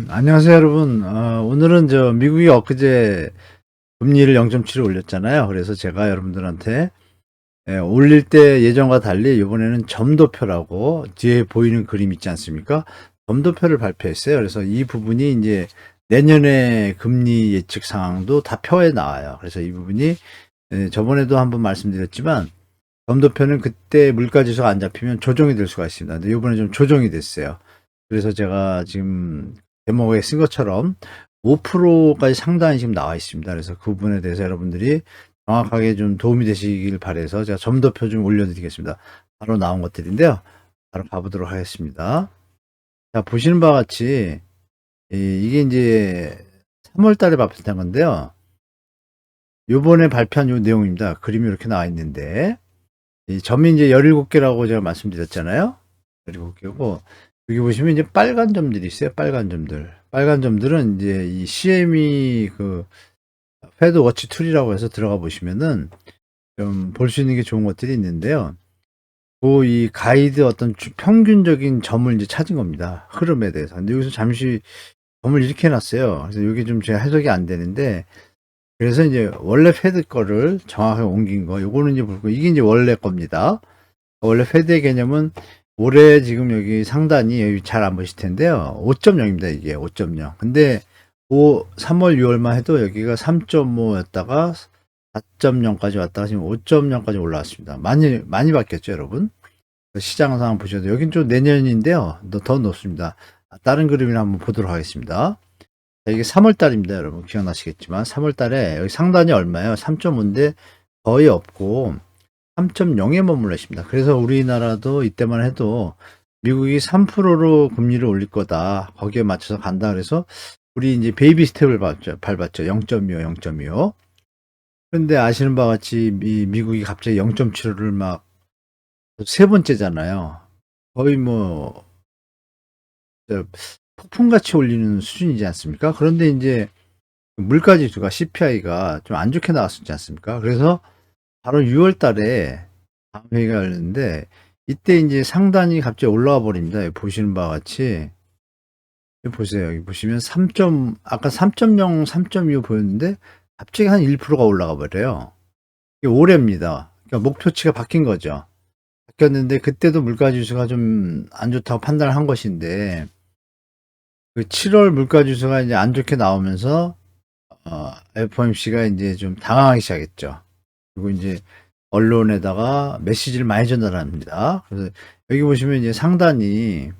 안녕하세요, 여러분. 오늘은 미국이 엊그제 금리를 0.7을 올렸잖아요. 그래서 제가 여러분들한테 올릴 때 예전과 달리 이번에는 점도표라고 뒤에 보이는 그림 있지 않습니까? 점도표를 발표했어요. 그래서 이 부분이 이제 내년에 금리 예측 상황도 다 표에 나와요. 그래서 이 부분이 저번에도 한번 말씀드렸지만 점도표는 그때 물가지수가 안 잡히면 조정이 될 수가 있습니다. 근데 이번에 좀 조정이 됐어요. 그래서 제가 지금 제목에 쓴 것처럼 5%까지 상단이 지금 나와 있습니다. 그래서 그 부분에 대해서 여러분들이 정확하게 좀 도움이 되시길 바라서 제가 점도표 좀 올려드리겠습니다. 바로 나온 것들인데요. 바로 가보도록 하겠습니다. 자, 보시는 바와 같이 이게 이제 3월 달에 발표한 건데요. 요번에 발표한 요 내용입니다. 그림이 이렇게 나와 있는데 이 점이 이제 17개라고 제가 말씀드렸잖아요. 17개고 여기 보시면 이제 빨간 점들이 있어요. 빨간 점들. 빨간 점들은 이제 이 CME 그 패드 워치 툴이라고 해서 들어가 보시면은 좀 볼 수 있는 게 좋은 것들이 있는데요. 그 이 가이드 어떤 평균적인 점을 이제 찾은 겁니다. 흐름에 대해서. 근데 여기서 잠시 점을 이렇게 해놨어요. 그래서 여기 좀 제가 해석이 안 되는데 그래서 이제 원래 패드 거를 정확하게 옮긴 거. 요거는 이제 보고 이게 이제 원래 겁니다. 원래 패드의 개념은 올해 지금 여기 상단이 여기 잘 안 보실 텐데요. 5.0입니다. 이게 5.0. 근데 3월, 6월만 해도 여기가 3.5였다가 4.0까지 왔다가 지금 5.0까지 올라왔습니다. 많이 바뀌었죠, 여러분? 시장 상황 보셔도 여긴 좀 내년인데요. 더 높습니다. 다른 그림을 한번 보도록 하겠습니다. 자, 이게 3월 달입니다, 여러분. 기억나시겠지만 3월 달에 여기 상단이 얼마예요? 3.5인데 거의 없고 3.0에 머물러 있습니다. 그래서 우리나라도 이때만 해도 미국이 3%로 금리를 올릴 거다. 거기에 맞춰서 간다. 그래서 우리 이제 베이비 스텝을 밟았죠. 0.25, 0.25. 그런데 아시는 바와 같이 미국이 갑자기 0.75를 막 세 번째잖아요. 거의 뭐 폭풍같이 올리는 수준이지 않습니까? 그런데 이제 물가지수가 CPI가 좀 안 좋게 나왔었지 않습니까? 그래서 바로 6월 달에 다음 회의가 열렸는데 이때 이제 상단이 갑자기 올라와 버립니다. 여기 보시는 바와 같이 여기 보세요. 여기 보시면 아까 3.0, 3.25 보였는데 갑자기 한 1%가 올라가 버려요. 이게 올해입니다. 그러니까 목표치가 바뀐 거죠. 바뀌었는데 그때도 물가지수가 좀 안 좋다고 판단을 한 것인데 그 7월 물가지수가 이제 안 좋게 나오면서 FOMC가 이제 좀 당황하기 시작했죠. 그리고 이제 언론에다가 메시지를 많이 전달합니다. 그래서 여기 보시면 이제 상단이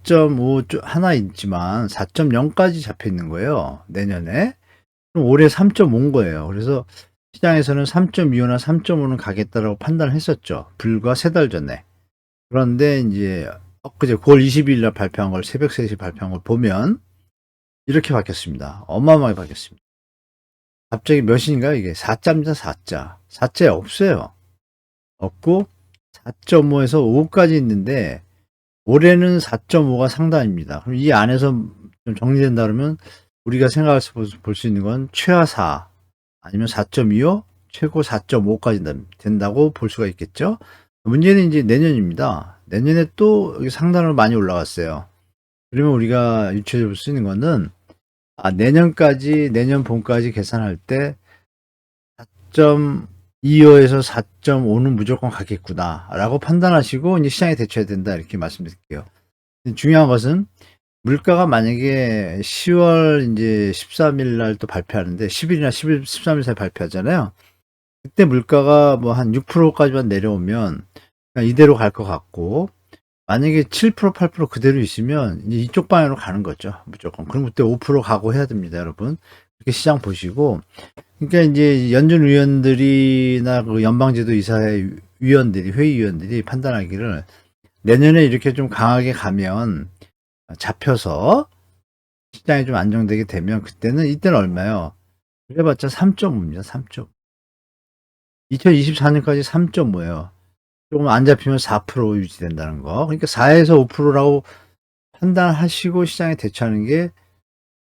4.5 하나 있지만 4.0까지 잡혀 있는 거예요. 내년에. 그럼 올해 3.5인 거예요. 그래서 시장에서는 3.25나 3.5는 가겠다라고 판단을 했었죠. 불과 3달 전에. 그런데 이제 엊그제 9월 20일 날 발표한 걸 새벽 3시 발표한 걸 보면 이렇게 바뀌었습니다. 어마어마하게 바뀌었습니다. 갑자기 몇인가요? 이게 4자입니다. 4자. 4자에 없어요. 없고 4.5에서 5까지 있는데 올해는 4.5가 상단입니다. 그럼 이 안에서 좀 정리된다 그러면 우리가 생각해서 볼 수 있는 건 최하 4 아니면 4.25 최고 4.5까지 된다고 볼 수가 있겠죠. 문제는 이제 내년입니다. 내년에 또 여기 상단으로 많이 올라갔어요. 그러면 우리가 유추해 볼 수 있는 거는 내년까지 내년 봄까지 계산할 때 4.25에서 4.5는 무조건 가겠구나라고 판단하시고 이제 시장에 대처해야 된다 이렇게 말씀드릴게요. 중요한 것은 물가가 만약에 10월 이제 13일 날 또 발표하는데 10일이나 11, 13일 사이 발표하잖아요. 그때 물가가 뭐 한 6%까지만 내려오면 그냥 이대로 갈 것 같고 만약에 7%, 8% 그대로 있으면 이제 이쪽 방향으로 가는 거죠. 무조건. 그럼 그때 5% 각오해야 됩니다, 여러분. 이렇게 시장 보시고 그러니까 이제 연준 위원들이나 그 연방제도 이사회 위원들이 회의위원들이 판단하기를 내년에 이렇게 좀 강하게 가면 잡혀서 시장이 좀 안정되게 되면 이때는 얼마요? 그래봤자 3.5입니다. 3.5. 2024년까지 3.5예요. 조금 안 잡히면 4% 유지된다는 거. 그러니까 4에서 5%라고 판단하시고 시장에 대처하는 게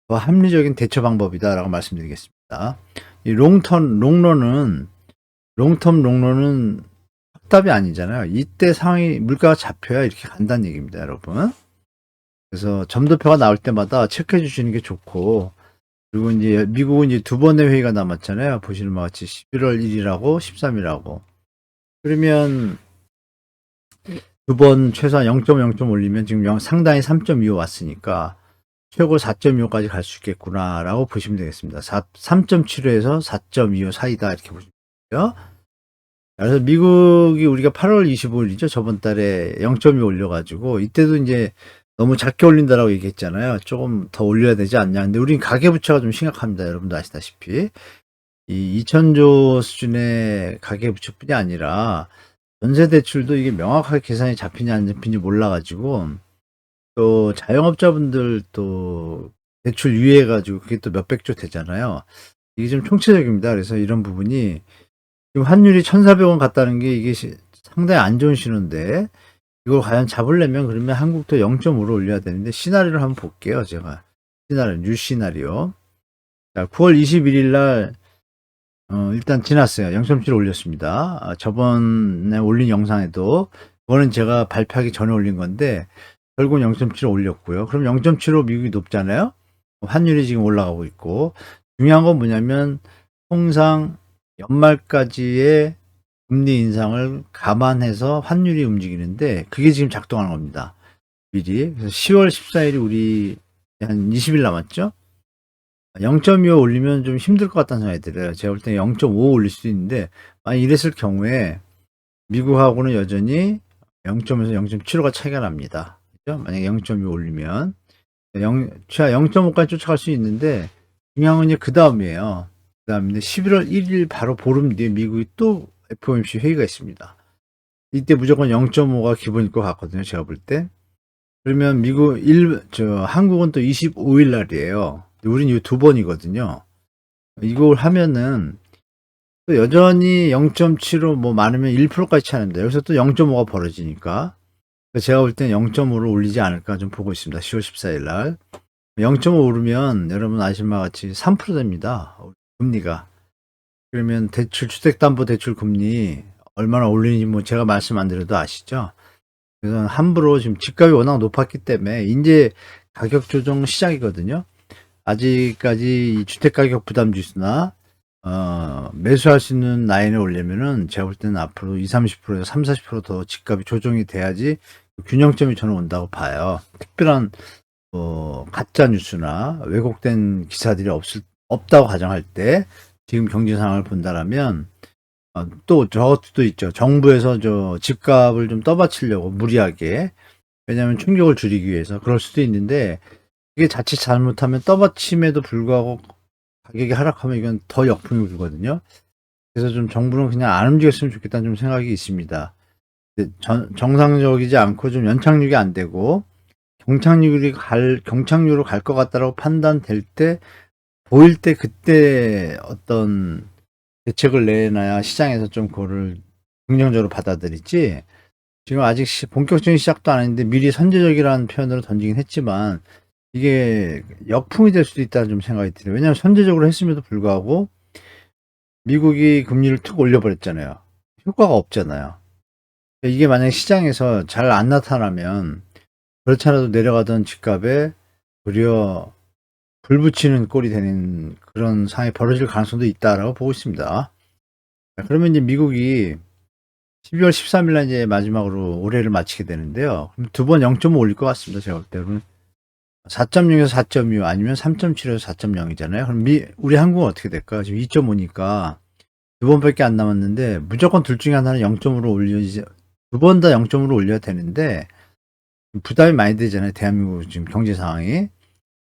더 합리적인 대처 방법이다라고 말씀드리겠습니다. 이 롱텀 롱런은 확답이 아니잖아요. 이때 상황이 물가가 잡혀야 이렇게 간다는 얘기입니다, 여러분. 그래서 점도표가 나올 때마다 체크해 주시는 게 좋고, 그리고 이제 미국은 이제 두 번의 회의가 남았잖아요. 보시는 바와 같이 11월 1일하고 13일하고. 그러면 두 번 최소한 0.0점 올리면 지금 상당히 3.25 왔으니까 최고 4.25까지 갈 수 있겠구나라고 보시면 되겠습니다. 3.75에서 4.25 사이다 이렇게 보시면 돼요. 그래서 미국이 우리가 8월 25일이죠. 저번 달에 0.2 올려가지고 이때도 이제 너무 작게 올린다라고 얘기했잖아요. 조금 더 올려야 되지 않냐. 근데 우린 가계부채가 좀 심각합니다. 여러분도 아시다시피 이 2천조 수준의 가계부채뿐이 아니라 전세대출도 이게 명확하게 계산이 잡히냐 안 잡히는지 몰라가지고 또 자영업자분들 또 대출 유예해가지고 그게 또 몇백조 되잖아요. 이게 좀 총체적입니다. 그래서 이런 부분이 지금 환율이 1,400원 갔다는 게 이게 상당히 안 좋은 신호인데 이걸 과연 잡으려면 그러면 한국도 0.5로 올려야 되는데 시나리오를 한번 볼게요. 제가 뉴 시나리오. 자, 9월 21일 날 일단 지났어요. 0.7 올렸습니다. 저번에 올린 영상에도 그거는 제가 발표하기 전에 올린 건데 결국은 0.7 올렸고요. 그럼 0.75 미국이 높잖아요. 환율이 지금 올라가고 있고 중요한 건 뭐냐면 통상 연말까지의 금리 인상을 감안해서 환율이 움직이는데 그게 지금 작동하는 겁니다. 미리. 그래서 10월 14일이 우리 한 20일 남았죠. 0.25 올리면 좀 힘들 것 같다는 생각이 들어요. 제가 볼 때 0.5 올릴 수도 있는데 만약 이랬을 경우에 미국하고는 여전히 0.에서 0.75가 차이가 납니다. 그죠? 만약에 0.2 올리면 0.5까지 쫓아갈 수 있는데 중요한 건 이제 그 다음이에요. 그 다음에 11월 1일 바로 보름 뒤에 미국이 또 FOMC 회의가 있습니다. 이때 무조건 0.5가 기본일 것 같거든요. 제가 볼 때. 그러면 한국은 또 25일 날이에요. 우린 이 두 번이거든요. 이걸 하면은 또 여전히 0.75 뭐 많으면 1%까지 차는데 여기서 또 0.5가 벌어지니까 제가 볼 때는 0.5를 올리지 않을까 좀 보고 있습니다. 10월 14일 날. 0.5 오르면 여러분 아시는 바와 같이 3% 됩니다. 금리가. 그러면 주택담보대출 금리 얼마나 올리는지 뭐 제가 말씀 안 드려도 아시죠? 그래서 함부로 지금 집값이 워낙 높았기 때문에 이제 가격 조정 시작이거든요. 아직까지 이 주택가격 부담 지수나 매수할 수 있는 라인을 올리면은 제가 볼 때는 앞으로 20-30%에서 30-40% 더 집값이 조정이 돼야지 균형점이 저는 온다고 봐요. 특별한 가짜 뉴스나 왜곡된 기사들이 없다고 가정할 때 지금 경제 상황을 본다라면 또 저것도 있죠. 정부에서 집값을 좀 떠받치려고 무리하게 왜냐하면 충격을 줄이기 위해서 그럴 수도 있는데 이게 자칫 잘못하면 떠받침에도 불구하고 가격이 하락하면 이건 더 역풍이 불거든요. 그래서 좀 정부는 그냥 안 움직였으면 좋겠다는 좀 생각이 있습니다. 정상적이지 않고 좀 연착륙이 안 되고 경착륙으로 갈 것 같다라고 판단될 때 보일 때 그때 어떤 대책을 내놔야 시장에서 좀 그거를 긍정적으로 받아들이지 지금 아직 본격적인 시작도 안 했는데 미리 선제적이라는 표현으로 던지긴 했지만 이게 역풍이 될 수도 있다는 좀 생각이 들어요. 왜냐하면 선제적으로 했음에도 불구하고 미국이 금리를 툭 올려버렸잖아요. 효과가 없잖아요. 이게 만약에 시장에서 잘 안 나타나면 그렇지 않아도 내려가던 집값에 도리어 불 붙이는 꼴이 되는 그런 상황이 벌어질 가능성도 있다라고 보고 있습니다. 그러면 이제 미국이 12월 13일 날 이제 마지막으로 올해를 마치게 되는데요. 그럼 두 번 0.5 올릴 것 같습니다. 제가 볼 때는 4.0에서 4.25 아니면 3.7에서 4.0이잖아요. 그럼 우리 한국은 어떻게 될까? 지금 2.5니까 두 번밖에 안 남았는데 무조건 둘 중에 하나는 0.5로 올려야지 두 번 다 0.5로 올려야 되는데 부담이 많이 되잖아요. 대한민국 지금 경제 상황이.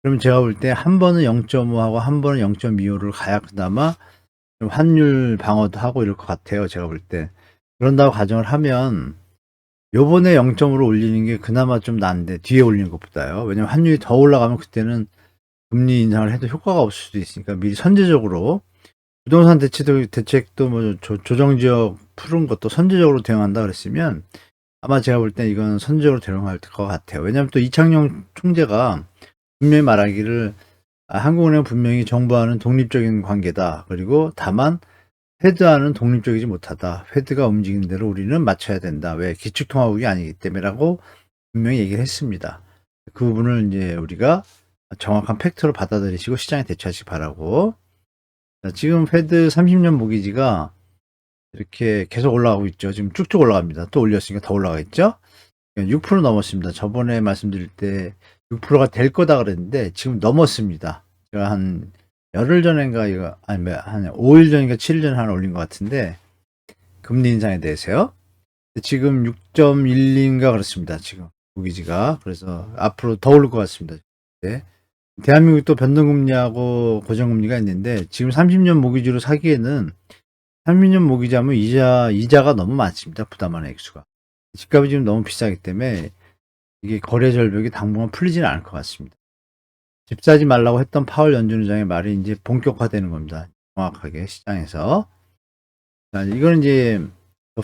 그러면 제가 볼 때 한 번은 0.5하고 한 번은 0.25를 가야 그나마 좀 환율 방어도 하고 이럴 것 같아요. 제가 볼 때. 그런다고 가정을 하면 요번에 0.5로 올리는 게 그나마 좀 나은데 뒤에 올리는 것보다요. 왜냐면 환율이 더 올라가면 그때는 금리 인상을 해도 효과가 없을 수도 있으니까 미리 선제적으로 부동산 대책도 뭐 조정 지역 푸른 것도 선제적으로 대응한다 그랬으면 아마 제가 볼 때 이건 선제적으로 대응할 것 같아요. 왜냐하면 또 이창용 총재가 분명히 말하기를 한국은행은 분명히 정부와는 독립적인 관계다. 그리고 다만 패드와는 독립적이지 못하다. 패드가 움직이는 대로 우리는 맞춰야 된다. 왜? 기축통화국이 아니기 때문에라고 분명히 얘기를 했습니다. 그 부분을 이제 우리가 정확한 팩트로 받아들이시고 시장에 대처하시기 바라고. 자, 지금 페드 30년 모기지가 이렇게 계속 올라가고 있죠. 지금 쭉쭉 올라갑니다. 또 올렸으니까 더 올라가겠죠? 6% 넘었습니다. 저번에 말씀드릴 때 6%가 될 거다 그랬는데 지금 넘었습니다. 제가 한 열흘 전인가 이거 아니 한 5일 전인가 7일 전에 하나 올린 것 같은데 금리 인상에 대해서요. 지금 6.12인가 그렇습니다. 지금 모기지가. 그래서 앞으로 더 오를 것 같습니다. 네. 대한민국 또 변동금리하고 고정금리가 있는데 지금 30년 모기지로 사기에는 30년 모기지 하면 이자가 너무 많습니다. 부담하는 액수가. 집값이 지금 너무 비싸기 때문에 이게 거래 절벽이 당분간 풀리지는 않을 것 같습니다. 집 사지 말라고 했던 파월 연준 의장의 말이 이제 본격화되는 겁니다. 정확하게 시장에서. 자, 이거는 이제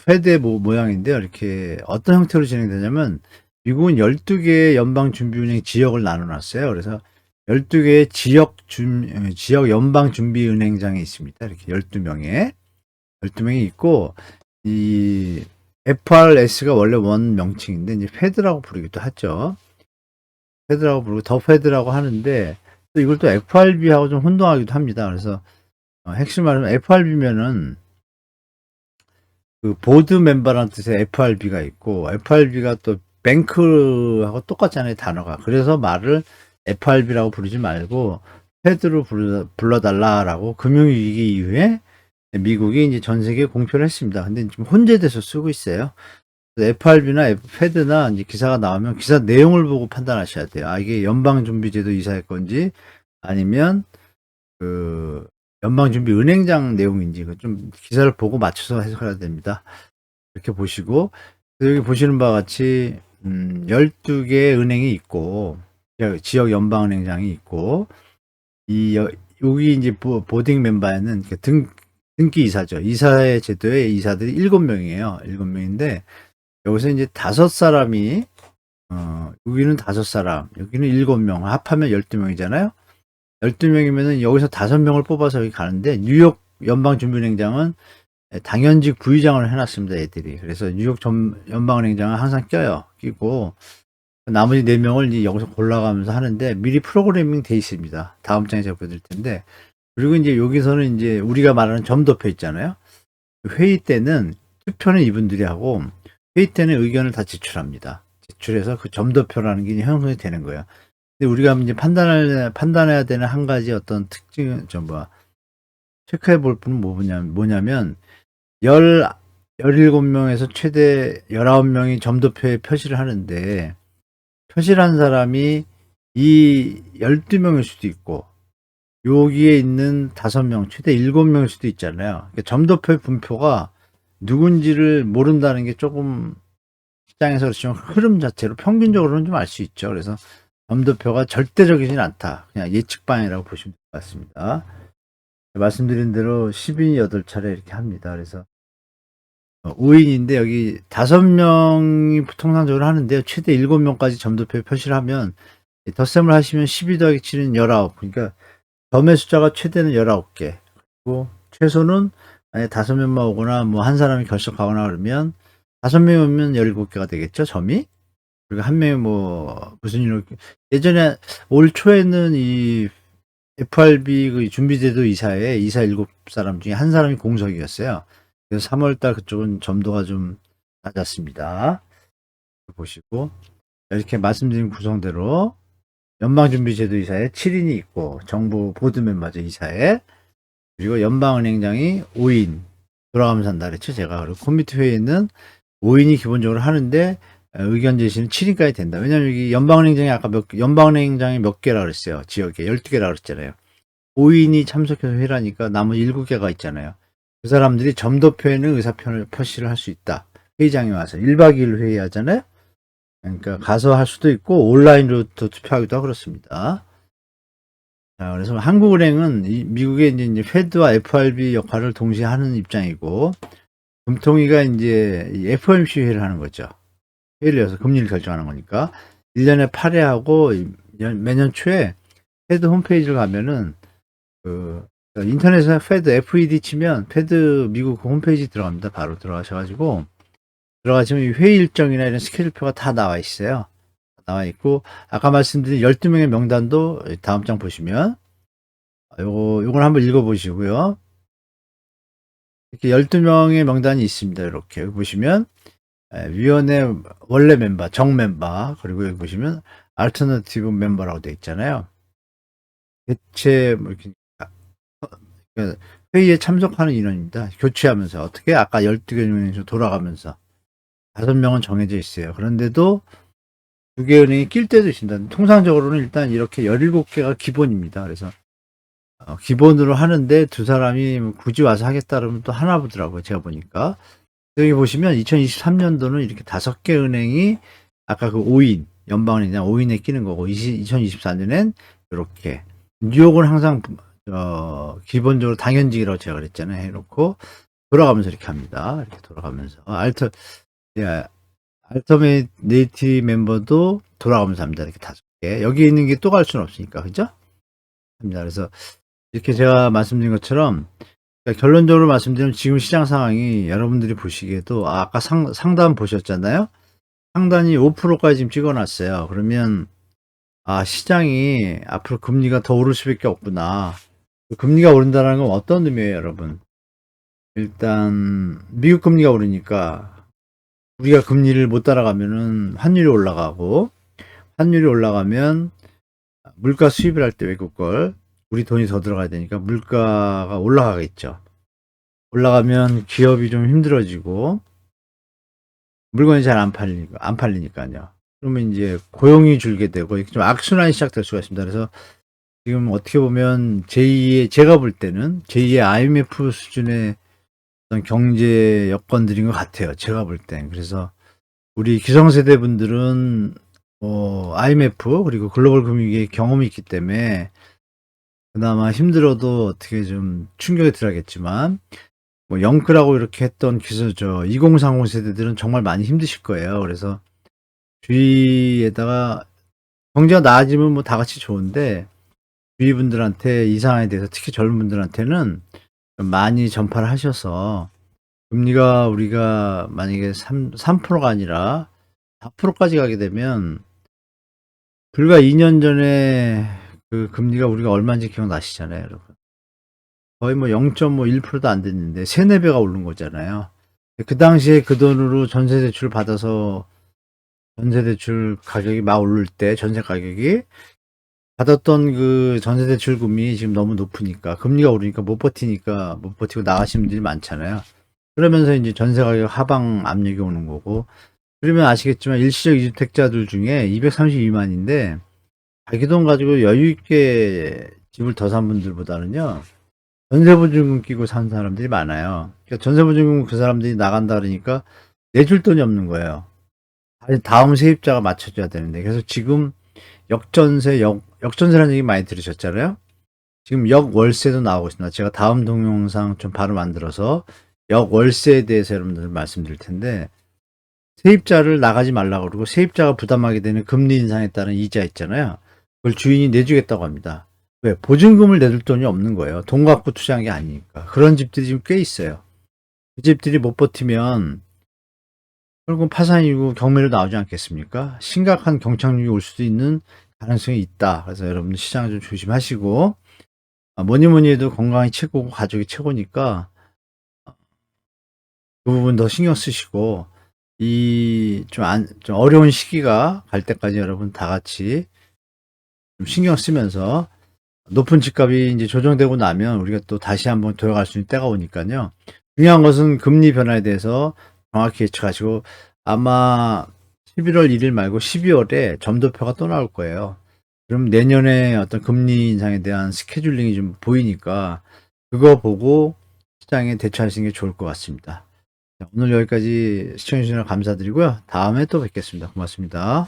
페드의 모양인데요. 이렇게 어떤 형태로 진행되냐면 미국은 12개의 연방준비은행 지역을 나눠놨어요. 그래서 12개의 지역 연방준비은행장이 있습니다. 이렇게 12명이 있고, 이 FRS가 원래 원 명칭인데 이제 페드라고 부르기도 하죠. 페드라고 부르고 더 페드라고 하는데 또 이걸 또 FRB하고 좀 혼동하기도 합니다. 그래서 핵심 말하면 FRB면은 그 보드 멤버라는 뜻의 FRB가 있고 FRB가 또 뱅크하고 똑같잖아요, 단어가. 그래서 말을 FRB라고 부르지 말고 페드로 불러달라라고 금융위기 이후에 미국이 이제 전 세계에 공표를 했습니다. 근데 지금 혼재돼서 쓰고 있어요. FRB나 페드나 이제 기사가 나오면 기사 내용을 보고 판단하셔야 돼요. 아, 이게 연방준비제도 이사의 건지 아니면 그 연방준비은행장 내용인지 좀 기사를 보고 맞춰서 해석해야 됩니다. 이렇게 보시고 여기 보시는 바와 같이 12개의 은행이 있고 지역 연방은행장이 있고 여기 이제 보딩 멤버에는 등기 이사죠. 이사의 제도의 이사들이 7명이에요. 7명인데 여기서 이제 5사람이 여기는 5사람, 여기는 7명, 합하면 12명이잖아요. 12명이면은 여기서 5명을 뽑아서 여기 가는데 뉴욕 연방준비은행장은 당연직 부의장을 해놨습니다, 애들이. 그래서 뉴욕 연방은행장은 항상 끼고 나머지 4명을 이제 여기서 골라가면서 하는데 미리 프로그래밍 돼 있습니다. 다음 장에 제가 보여드릴 텐데. 그리고 이제 여기서는 이제 우리가 말하는 점도표 있잖아요. 회의 때는 투표는 이분들이 하고 회의 때는 의견을 다 제출합니다. 제출해서 그 점도표라는 게 형성이 되는 거예요. 근데 우리가 이제 판단해야 되는 한 가지 어떤 특징은 체크해 볼 분은 뭐냐면 17명에서 최대 19명이 점도표에 표시를 하는데 표시를 한 사람이 이 12명일 수도 있고 여기에 있는 5명, 최대 7명일 수도 있잖아요. 그러니까 점도표의 분표가 누군지를 모른다는 게 조금 시장에서 그렇지만 흐름 자체로 평균적으로는 좀 알 수 있죠. 그래서 점도표가 절대적이진 않다. 그냥 예측 방향이라고 보시면 될 것 같습니다. 말씀드린 대로 10인이 8차례 이렇게 합니다. 그래서 5인인데 여기 5명이 통상적으로 하는데요. 최대 7명까지 점도표에 표시를 하면 덧셈을 하시면 12 더하기 7은 19. 그러니까 점의 숫자가 최대는 19개. 그리고 최소는 만약에 5명만 오거나 뭐 한 사람이 결석하거나 그러면 5명이 오면 17개가 되겠죠, 점이. 그리고 한 명이 뭐 무슨 일로 예전에 올 초에는 이 FRB 그 준비제도 이사 7사람 중에 한 사람이 공석이었어요. 그래서 3월달 그쪽은 점도가 좀 낮았습니다. 보시고 이렇게 말씀드린 구성대로 연방준비제도 이사에 7인이 있고 정부 보드 멤버죠, 이사에. 그리고 연방은행장이 5인 돌아가면서 한다 그랬죠, 제가. 그리고 콤미티 회의는 5인이 기본적으로 하는데 의견 제시는 7인까지 된다. 왜냐면 여기 연방은행장이 아까 연방은행장이 몇 개라 그랬어요, 지역에 12개라 그랬잖아요. 5인이 참석해서 회의라니까 나머지 7개가 있잖아요. 그 사람들이 점도표에는 의사표를 표시를 할 수 있다. 회의장에 와서 1박 2일 회의하잖아요. 그러니까 가서 할 수도 있고 온라인으로도 투표하기도 하고 그렇습니다. 자, 그래서 한국은행은 미국의 이제 페드와 FRB 역할을 동시에 하는 입장이고 금통위가 이제 FOMC 회의를 하는 거죠. 회의를 해서 금리를 결정하는 거니까 1년에 8회 하고 매년 초에 페드 홈페이지를 가면은 그 인터넷에 페드 FED 치면 페드 미국 홈페이지 들어갑니다. 바로 들어가셔가지고 들어가시면 회의 일정이나 이런 스케줄표가 다 나와 있어요. 나와 있고, 아까 말씀드린 12명의 명단도 다음 장 보시면 요걸 한번 읽어 보시고요. 이렇게 12명의 명단이 있습니다. 이렇게 여기 보시면 위원회 원래 멤버, 정 멤버, 그리고 여기 보시면 알터너티브 멤버라고 되어 있잖아요. 대체 뭐 이렇게 그러니까 회의에 참석하는 인원입니다. 교체하면서 어떻게 아까 12개 중에서 돌아가면서 5명은 정해져 있어요. 그런데도 2개 은행이 낄 때도 있습니다. 통상적으로는 일단 이렇게 17개가 기본입니다. 그래서 기본으로 하는데 두 사람이 굳이 와서 하겠다 그러면 또 하나 보더라고요. 제가 보니까. 여기 보시면 2023년도는 이렇게 5개 은행이 아까 그 5인, 연방은행장 5인에 끼는 거고, 2024년엔 이렇게. 뉴욕은 항상 기본적으로 당연직이라고 제가 그랬잖아요. 해놓고 돌아가면서 이렇게 합니다. 이렇게 돌아가면서 알터네이티 멤버도 돌아가면서 합니다. 이렇게 5개. 여기 있는 게 또 갈 수는 없으니까, 그죠? 합니다. 그래서 이렇게 제가 말씀드린 것처럼, 그러니까 결론적으로 말씀드리면 지금 시장 상황이 여러분들이 보시기에도 아까 상단 보셨잖아요. 상단이 5%까지 지금 찍어놨어요. 그러면 시장이 앞으로 금리가 더 오를 수밖에 없구나. 금리가 오른다는 건 어떤 의미예요, 여러분? 일단 미국 금리가 오르니까 우리가 금리를 못 따라가면은 환율이 올라가고, 환율이 올라가면 물가 수입을 할 때 외국 걸 우리 돈이 더 들어가야 되니까 물가가 올라가겠죠. 올라가면 기업이 좀 힘들어지고 물건이 잘 안 팔리니까요. 그러면 이제 고용이 줄게 되고 좀 악순환이 시작될 수가 있습니다. 그래서 지금 어떻게 보면 제가 볼 때는 제2의 IMF 수준의 어떤 경제 여건들인 것 같아요. 제가 볼 땐. 그래서 우리 기성세대 분들은 IMF 그리고 글로벌 금융위기의 경험이 있기 때문에 그나마 힘들어도 어떻게 좀 충격이 덜하겠지만 뭐 영크라고 이렇게 했던 2030 세대들은 정말 많이 힘드실 거예요. 그래서 주위에다가 경제가 나아지면 뭐 다 같이 좋은데 주위 분들한테 이 상황에 대해서 특히 젊은 분들한테는 좀 많이 전파를 하셔서 금리가 우리가 만약에 3%가 아니라 4%까지 가게 되면 불과 2년 전에 그 금리가 우리가 얼마인지 기억나시잖아요, 여러분. 거의 뭐 0.1%도 안 됐는데 3, 4배가 오른 거잖아요. 그 당시에 그 돈으로 전세 대출 받아서 전세 대출 가격이 막 오를 때 전세 가격이 받았던 그 전세 대출금이 지금 너무 높으니까 금리가 오르니까 못 버티고 나가시는 분들이 많잖아요. 그러면서 이제 전세 가격 하방 압력이 오는 거고, 그러면 아시겠지만 일시적 이주택자들 중에 232만인데 자기 돈 가지고 여유 있게 집을 더 산 분들보다는요 전세보증금 끼고 산 사람들이 많아요. 그러니까 전세보증금 그 사람들이 나간다 그러니까 내줄 돈이 없는 거예요. 다음 세입자가 맞춰줘야 되는데. 그래서 지금 역전세라는 얘기 많이 들으셨잖아요. 지금 역월세도 나오고 있습니다. 제가 다음 동영상 좀 바로 만들어서 역월세에 대해서 여러분들 말씀드릴 텐데, 세입자를 나가지 말라고 그러고 세입자가 부담하게 되는 금리 인상에 따른 이자 있잖아요. 그걸 주인이 내주겠다고 합니다. 왜? 보증금을 내줄 돈이 없는 거예요. 돈 갖고 투자한 게 아니니까. 그런 집들이 지금 꽤 있어요. 그 집들이 못 버티면 결국은 파산이고 경매로 나오지 않겠습니까? 심각한 경착륙이 올 수도 있는 가능성이 있다. 그래서 여러분들 시장을 좀 조심하시고, 뭐니 해도 건강이 최고고 가족이 최고니까 그 부분 더 신경 쓰시고, 이 좀 어려운 시기가 갈 때까지 여러분 다 같이 좀 신경 쓰면서, 높은 집값이 이제 조정되고 나면 우리가 또 다시 한번 돌아갈 수 있는 때가 오니까요. 중요한 것은 금리 변화에 대해서 정확히 예측하시고, 아마 11월 1일 말고 12월에 점도표가 또 나올 거예요. 그럼 내년에 어떤 금리 인상에 대한 스케줄링이 좀 보이니까 그거 보고 시장에 대처하시는 게 좋을 것 같습니다. 오늘 여기까지 시청해주셔서 감사드리고요. 다음에 또 뵙겠습니다. 고맙습니다.